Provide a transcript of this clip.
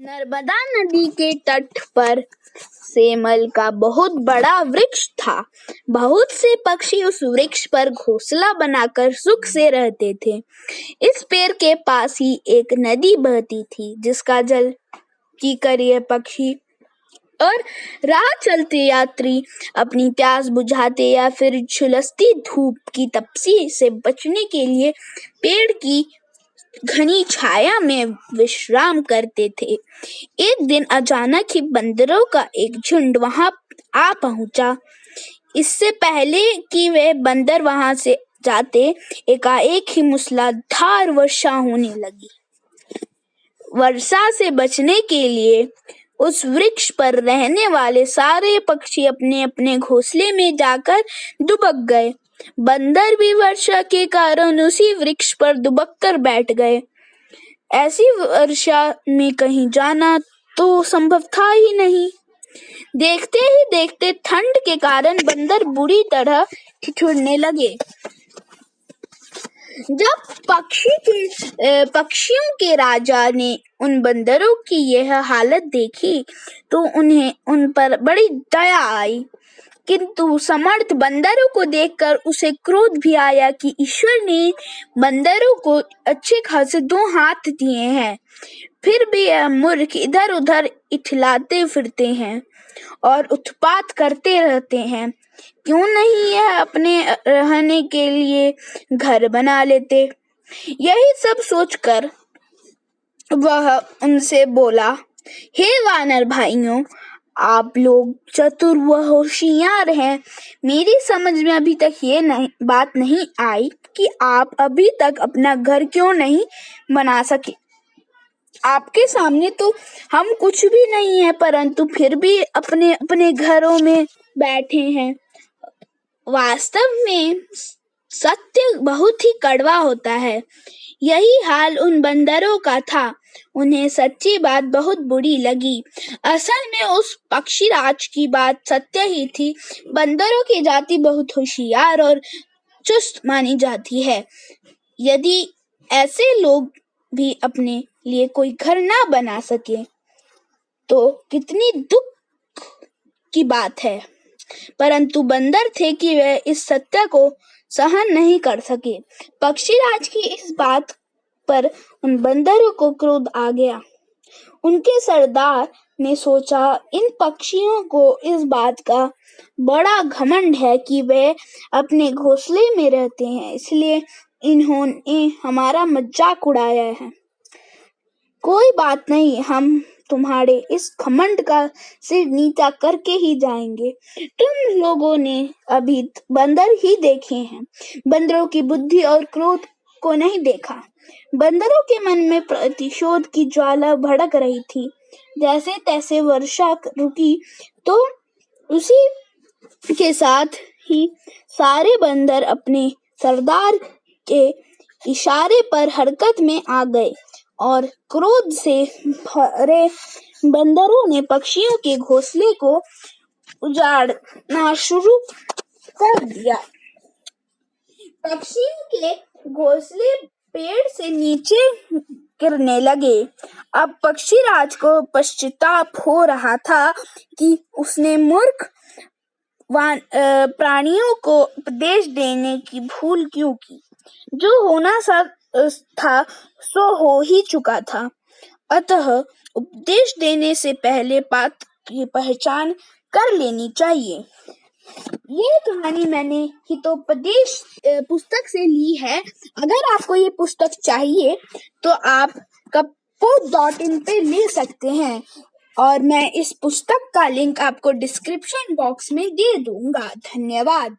नर्मदा नदी के तट पर सेमल का बहुत बड़ा वृक्ष था। बहुत से पक्षी उस वृक्ष पर घोंसला बनाकर सुख से रहते थे। इस पेड़ के पास ही एक नदी बहती थी, जिसका जल पीकर ये पक्षी और राह चलते यात्री अपनी प्यास बुझाते या फिर झुलसती धूप की तपसी से बचने के लिए पेड़ की घनी छाया में विश्राम करते थे। एक दिन अचानक ही बंदरों का एक झुंड वहां आ पहुंचा। इससे पहले कि वे बंदर वहां से जाते, एकाएक ही मूसलाधार वर्षा होने लगी। वर्षा से बचने के लिए उस वृक्ष पर रहने वाले सारे पक्षी अपने अपने घोंसले में जाकर दुबक गए। बंदर भी वर्षा के कारण उसी वृक्ष पर दुबक कर बैठ गए। ऐसी वर्षा में कहीं जाना तो संभव था ही नहीं। देखते ही देखते ठंड के कारण बंदर बुरी तरह ठिठुरने लगे। जब पक्षियों के राजा ने उन बंदरों की यह हालत देखी तो उन्हें उन पर बड़ी दया आई, किंतु समर्थ बंदरों को देखकर उसे क्रोध भी आया कि ईश्वर ने बंदरों को अच्छे खासे 2 हाथ दिए हैं, फिर भी यह मूर्ख इधर उधर इठलाते फिरते हैं और उत्पात करते रहते हैं। क्यों नहीं यह अपने रहने के लिए घर बना लेते। यही सब सोचकर वह उनसे बोला, हे वानर भाइयों, आप लोग चतुर व होशियार हैं। मेरी समझ में अभी तक बात नहीं आई कि आप अभी तक अपना घर क्यों नहीं बना सके। आपके सामने तो हम कुछ भी नहीं है, परंतु फिर भी अपने अपने घरों में बैठे हैं। वास्तव में सत्य बहुत ही कड़वा होता है। यही हाल उन बंदरों का था। उन्हें सच्ची बात बहुत बुरी लगी। असल में उस पक्षीराज की बात सत्य ही थी। बंदरों की जाति बहुत होशियार और चुस्त मानी जाती है। यदि ऐसे लोग भी अपने लिए कोई घर ना बना सके तो कितनी दुख की बात है। परंतु बंदर थे कि वे इस सत्य को सहन नहीं कर सके। पक्षीराज की इस बात पर उन बंदरों को क्रोध आ गया। उनके सरदार ने सोचा, इन पक्षियों को इस बात का बड़ा घमंड है कि वे अपने घोंसले में रहते हैं, इसलिए इन्होंने हमारा मजाक उड़ाया है। कोई बात नहीं, हम तुम्हारे इस घमंड का सिर नीचा करके ही जाएंगे। तुम लोगों ने अभी बंदर ही देखे हैं, बंदरों की बुद्धि और क्रोध को नहीं देखा। बंदरों के मन में प्रतिशोध की ज्वाला भड़क रही थी। जैसे तैसे वर्षा रुकी तो उसी के साथ ही सारे बंदर अपने सरदार के इशारे पर हरकत में आ गए और क्रोध से भरे बंदरों ने पक्षियों के घोंसले को उजाड़ना शुरू कर दिया। पक्षियों के घोंसले पेड़ से नीचे गिरने लगे। अब पक्षीराज को पश्चाताप हो रहा था कि उसने मूर्ख प्राणियों को उपदेश देने की भूल क्यों की। जो होना था सो हो ही चुका था। अतः उपदेश देने से पहले बात की पहचान कर लेनी चाहिए। ये कहानी मैंने हितोपदेश पुस्तक से ली है। अगर आपको ये पुस्तक चाहिए तो आप kapod.in पे ले सकते हैं और मैं इस पुस्तक का लिंक आपको डिस्क्रिप्शन बॉक्स में दे दूंगा। धन्यवाद।